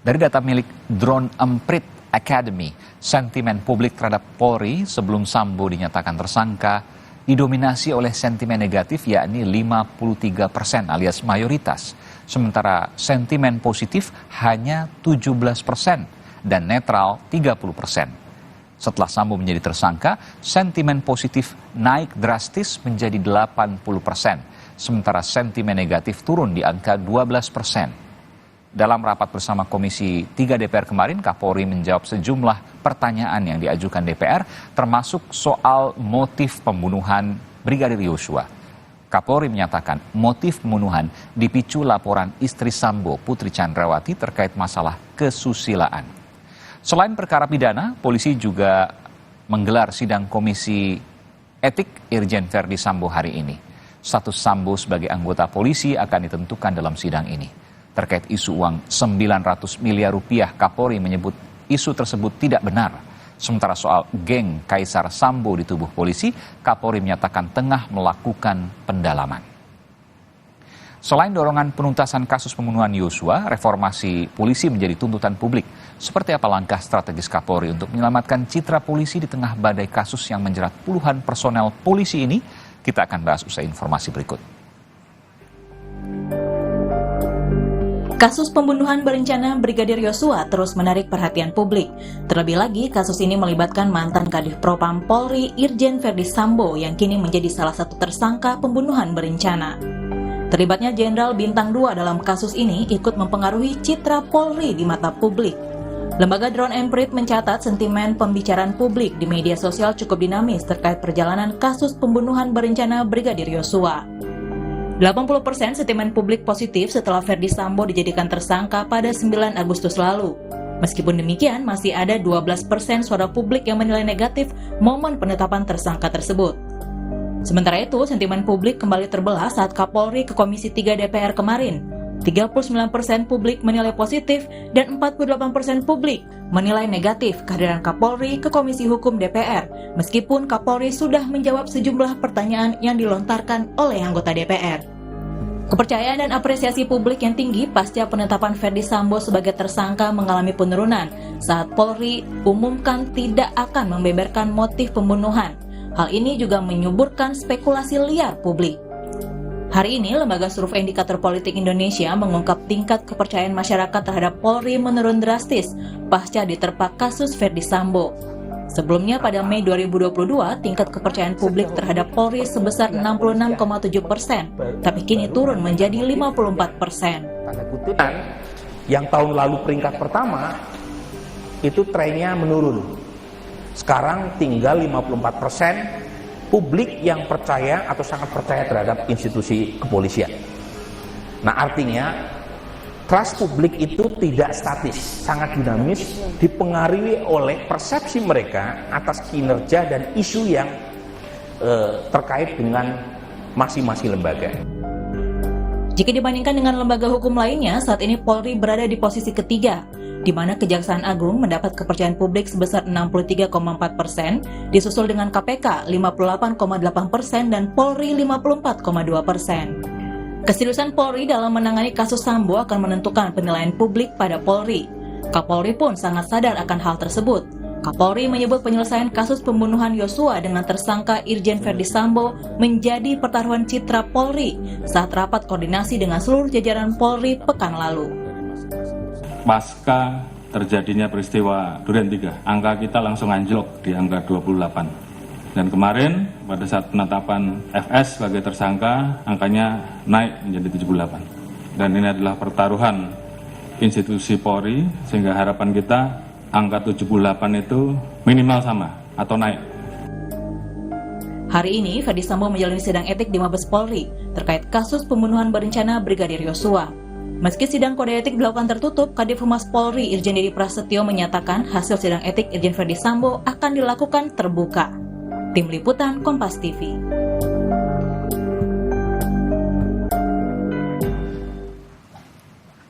Dari data milik Drone Emprit Academy, sentimen publik terhadap Polri sebelum Sambo dinyatakan tersangka didominasi oleh sentimen negatif, yakni 53% alias mayoritas. Sementara sentimen positif hanya 17% dan netral 30%. Setelah Sambo menjadi tersangka, sentimen positif naik drastis menjadi 80%, sementara sentimen negatif turun di angka 12%. Dalam rapat bersama Komisi 3 DPR kemarin, Kapolri menjawab sejumlah pertanyaan yang diajukan DPR, termasuk soal motif pembunuhan Brigadir Yosua. Kapolri menyatakan motif pembunuhan dipicu laporan istri Sambo, Putri Chandrawati, terkait masalah kesusilaan. Selain perkara pidana, polisi juga menggelar sidang Komisi Etik Irjen Verdi Sambo hari ini. Status Sambo sebagai anggota polisi akan ditentukan dalam sidang ini. Terkait isu uang 900 miliar rupiah, Kapolri menyebut isu tersebut tidak benar. Sementara soal geng Kaisar Sambo di tubuh polisi, Kapolri menyatakan tengah melakukan pendalaman. Selain dorongan penuntasan kasus pembunuhan Yosua, reformasi polisi menjadi tuntutan publik. Seperti apa langkah strategis Kapolri untuk menyelamatkan citra polisi di tengah badai kasus yang menjerat puluhan personel polisi ini? Kita akan bahas usai informasi berikut. Kasus pembunuhan berencana Brigadir Yosua terus menarik perhatian publik. Terlebih lagi, kasus ini melibatkan mantan Kadif Propam Polri Irjen Verdi Sambo yang kini menjadi salah satu tersangka pembunuhan berencana. Terlibatnya Jenderal Bintang 2 dalam kasus ini ikut mempengaruhi citra Polri di mata publik. Lembaga Drone Emprit mencatat sentimen pembicaraan publik di media sosial cukup dinamis terkait perjalanan kasus pembunuhan berencana Brigadir Yosua. 80% sentimen publik positif setelah Verdi Sambo dijadikan tersangka pada 9 Agustus lalu. Meskipun demikian, masih ada 12% suara publik yang menilai negatif momen penetapan tersangka tersebut. Sementara itu, sentimen publik kembali terbelah saat Kapolri ke Komisi 3 DPR kemarin. 39% publik menilai positif dan 48% publik menilai negatif kehadiran Kapolri ke Komisi Hukum DPR, meskipun Kapolri sudah menjawab sejumlah pertanyaan yang dilontarkan oleh anggota DPR. Kepercayaan dan apresiasi publik yang tinggi pasca penetapan Verdi Sambo sebagai tersangka mengalami penurunan saat Polri umumkan tidak akan membeberkan motif pembunuhan. Hal ini juga menyuburkan spekulasi liar publik. Hari ini, Lembaga Survei Indikator Politik Indonesia mengungkap tingkat kepercayaan masyarakat terhadap Polri menurun drastis pasca diterpa kasus Verdi Sambo. Sebelumnya pada Mei 2022, tingkat kepercayaan publik terhadap Polri sebesar 66,7%, tapi kini turun menjadi 54%. Yang tahun lalu peringkat pertama, itu trennya menurun. Sekarang tinggal 54%. Publik yang percaya atau sangat percaya terhadap institusi kepolisian. Nah, artinya trust publik itu tidak statis, sangat dinamis, dipengaruhi oleh persepsi mereka atas kinerja dan isu yang terkait dengan masing-masing lembaga. Jika dibandingkan dengan lembaga hukum lainnya, saat ini Polri berada di posisi ketiga, di mana Kejaksaan Agung mendapat kepercayaan publik sebesar 63,4%, disusul dengan KPK 58,8% dan Polri 54,2%. Keseriusan Polri dalam menangani kasus Sambo akan menentukan penilaian publik pada Polri. Kapolri pun sangat sadar akan hal tersebut. Kapolri menyebut penyelesaian kasus pembunuhan Yosua dengan tersangka Irjen Verdi Sambo menjadi pertaruhan citra Polri saat rapat koordinasi dengan seluruh jajaran Polri pekan lalu. Pasca terjadinya peristiwa Duren 3, angka kita langsung anjlok di angka 28. Dan kemarin pada saat penetapan FS sebagai tersangka, angkanya naik menjadi 78. Dan ini adalah pertaruhan institusi Polri, sehingga harapan kita angka 78 itu minimal sama atau naik. Hari ini, Verdi Sambo menjalani sidang etik di Mabes Polri terkait kasus pembunuhan berencana Brigadir Yosua. Meski sidang kode etik dilakukan tertutup, Kadif Humas Polri Irjen Dedi Prasetyo menyatakan hasil sidang etik Irjen Verdi Sambo akan dilakukan terbuka. Tim Liputan Kompas TV.